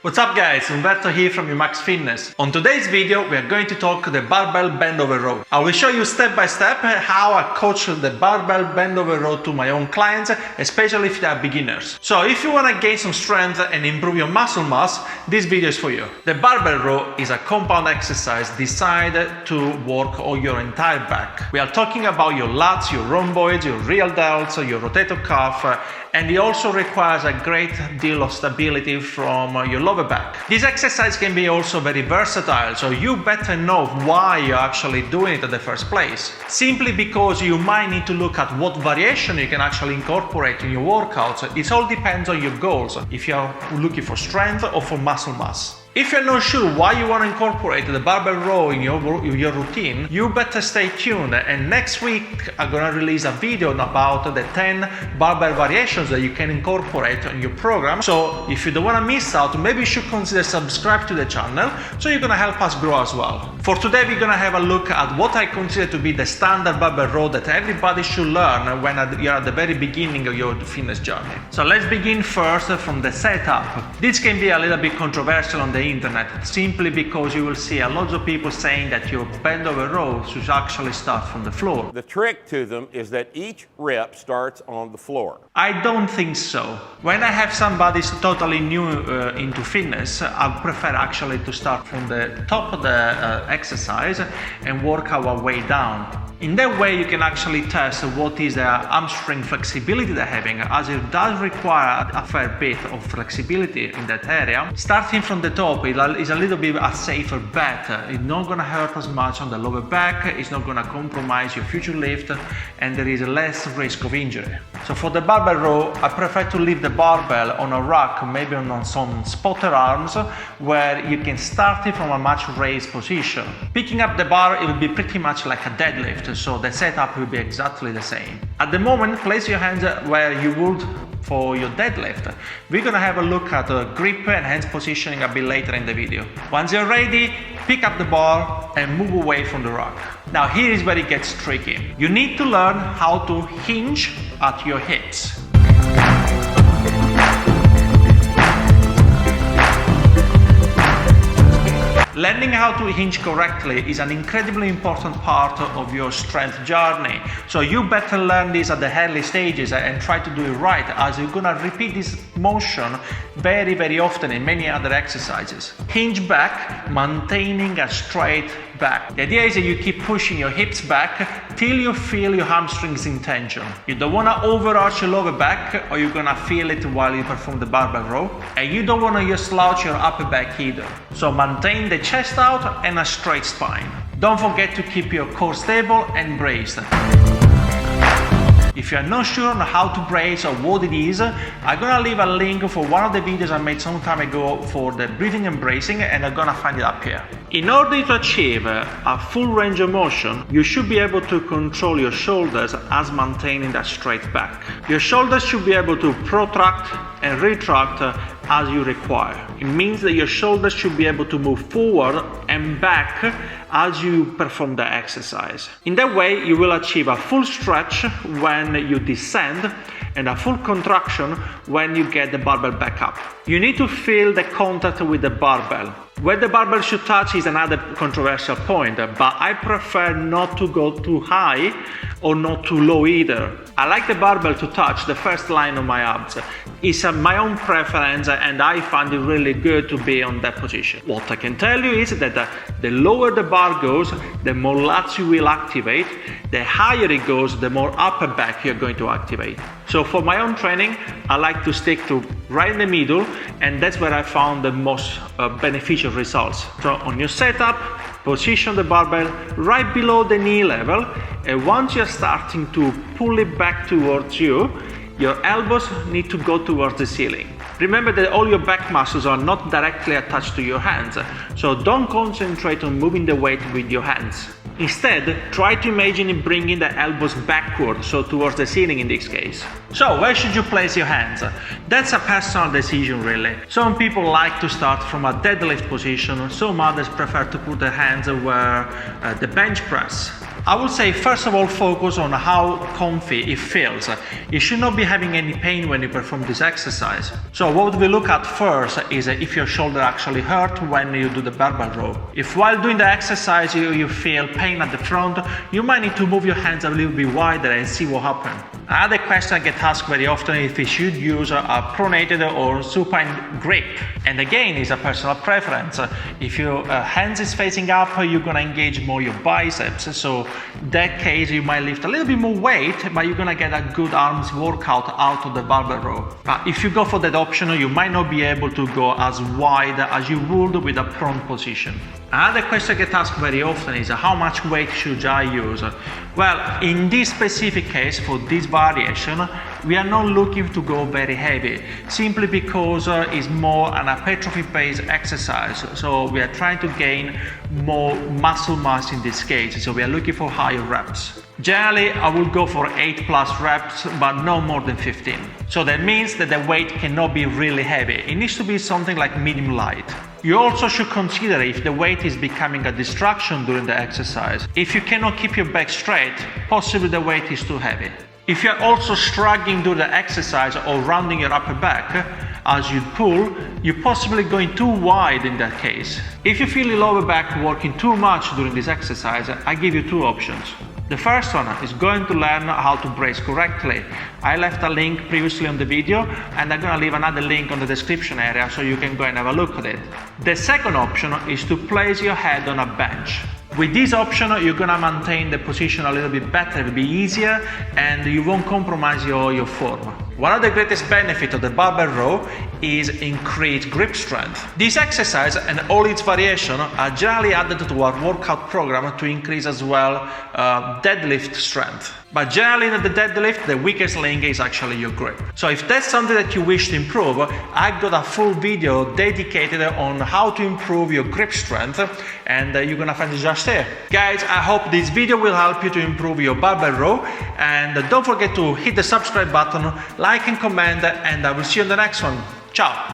What's up guys, Umberto here from Umaxfitness. On today's video we are going to talk the barbell bend over row. I will show you step by step how I coach the barbell bend over row to my own clients, especially if they are beginners. So if you want to gain some strength and improve your muscle mass, this video is for you. The barbell row is a compound exercise designed to work on your entire back. We are talking about your lats, your rhomboids, your real delts, your rotator cuff, and it also requires a great deal of stability from your lower back. This exercise can be also very versatile, so you better know why you're actually doing it in the first place. Simply because you might need to look at what variation you can actually incorporate in your workouts. It all depends on your goals, if you're looking for strength or for muscle mass. If you're not sure why you want to incorporate the barbell row in your routine, you better stay tuned, and next week I'm gonna release a video about the 10 barbell variations that you can incorporate in your program. So if you don't want to miss out, maybe you should consider subscribe to the channel, so you're gonna help us grow as well. For today we're gonna have a look at what I consider to be the standard barbell row that everybody should learn when you're at the very beginning of your fitness journey. So let's begin first from the setup. This can be a little bit controversial on the internet, simply because you will see a lot of people saying that your bend over row should actually start from the floor. The trick to them is that each rep starts on the floor. I don't think so. When I have somebody totally new into fitness, I prefer actually to start from the top of the exercise and work our way down. In that way you can actually test what is the hamstring flexibility they're having, as it does require a fair bit of flexibility in that area. Starting from the top is a little bit a safer bet. It's not going to hurt as much on the lower back, it's not going to compromise your future lift, and there is less risk of injury. So for the barbell row, I prefer to leave the barbell on a rack, maybe on some spotter arms, where you can start it from a much raised position. Picking up the bar, it will be pretty much like a deadlift, so the setup will be exactly the same. At the moment, place your hands where you would for your deadlift. We're gonna have a look at grip and hands positioning a bit later in the video. Once you're ready, pick up the bar and move away from the rack. Now here is where it gets tricky. You need to learn how to hinge at your hips. Learning how to hinge correctly is an incredibly important part of your strength journey. So you better learn this at the early stages and try to do it right, as you're gonna repeat this motion very often in many other exercises. Hinge back, maintaining a straight back. The idea is that you keep pushing your hips back till you feel your hamstrings in tension. You don't want to overarch your lower back, or you're gonna feel it while you perform the barbell row, and you don't want to just slouch your upper back either. So maintain the chest out and a straight spine. Don't forget to keep your core stable and braced. If you are not sure on how to brace or what it is, I'm gonna leave a link for one of the videos I made some time ago for the breathing and bracing, and I'm gonna find it up here. In order to achieve a full range of motion, you should be able to control your shoulders as maintaining that straight back. Your shoulders should be able to protract and retract as you require. It means that your shoulders should be able to move forward and back as you perform the exercise. In that way, you will achieve a full stretch when you descend and a full contraction when you get the barbell back up. You need to feel the contact with the barbell. Where the barbell should touch is another controversial point, but I prefer not to go too high or not too low either. I like the barbell to touch the first line of my abs. It's my own preference, and I find it really good to be on that position. What I can tell you is that the lower the bar goes, the more lats you will activate. The higher it goes, the more upper back you're going to activate. So for my own training, I like to stick to right in the middle, and that's where I found the most beneficial results. So on your setup, position the barbell right below the knee level, and once you're starting to pull it back towards you, your elbows need to go towards the ceiling. Remember that all your back muscles are not directly attached to your hands, so don't concentrate on moving the weight with your hands. Instead, try to imagine bringing the elbows backward, so towards the ceiling in this case. So, where should you place your hands? That's a personal decision really. Some people like to start from a deadlift position, some others prefer to put their hands where the bench press. I would say first of all focus on how comfy it feels. You should not be having any pain when you perform this exercise. So what we look at first is if your shoulder actually hurt when you do the barbell row. If while doing the exercise you feel pain at the front, you might need to move your hands a little bit wider and see what happens. Another question I get asked very often is if you should use a pronated or supine grip. And again, it's a personal preference. If your hands is facing up, you're gonna engage more your biceps. So in that case, you might lift a little bit more weight, but you're gonna get a good arms workout out of the barbell row. But if you go for that option, you might not be able to go as wide as you would with a prone position. Another question I get asked very often is how much weight should I use? Well, in this specific case, for this variation, we are not looking to go very heavy, simply because it's more an hypertrophy-based exercise. So we are trying to gain more muscle mass in this case, so we are looking for higher reps. Generally, I will go for 8+ reps, but no more than 15. So that means that the weight cannot be really heavy. It needs to be something like medium light. You also should consider if the weight is becoming a distraction during the exercise. If you cannot keep your back straight, possibly the weight is too heavy. If you are also struggling during the exercise or rounding your upper back as you pull, you're possibly going too wide in that case. If you feel your lower back working too much during this exercise, I give you two options. The first one is going to learn how to brace correctly. I left a link previously on the video, and I'm gonna leave another link on the description area so you can go and have a look at it. The second option is to place your head on a bench. With this option, you're gonna maintain the position a little bit better, it'll be easier, and you won't compromise your form. One of the greatest benefits of the barbell row is increased grip strength. This exercise and all its variations are generally added to our workout program to increase as well deadlift strength. But generally in the deadlift, the weakest link is actually your grip. So if that's something that you wish to improve, I've got a full video dedicated on how to improve your grip strength, and you're gonna find it just there. Guys, I hope this video will help you to improve your barbell row, and don't forget to hit the subscribe button, like and comment, and I will see you on the next one. Ciao!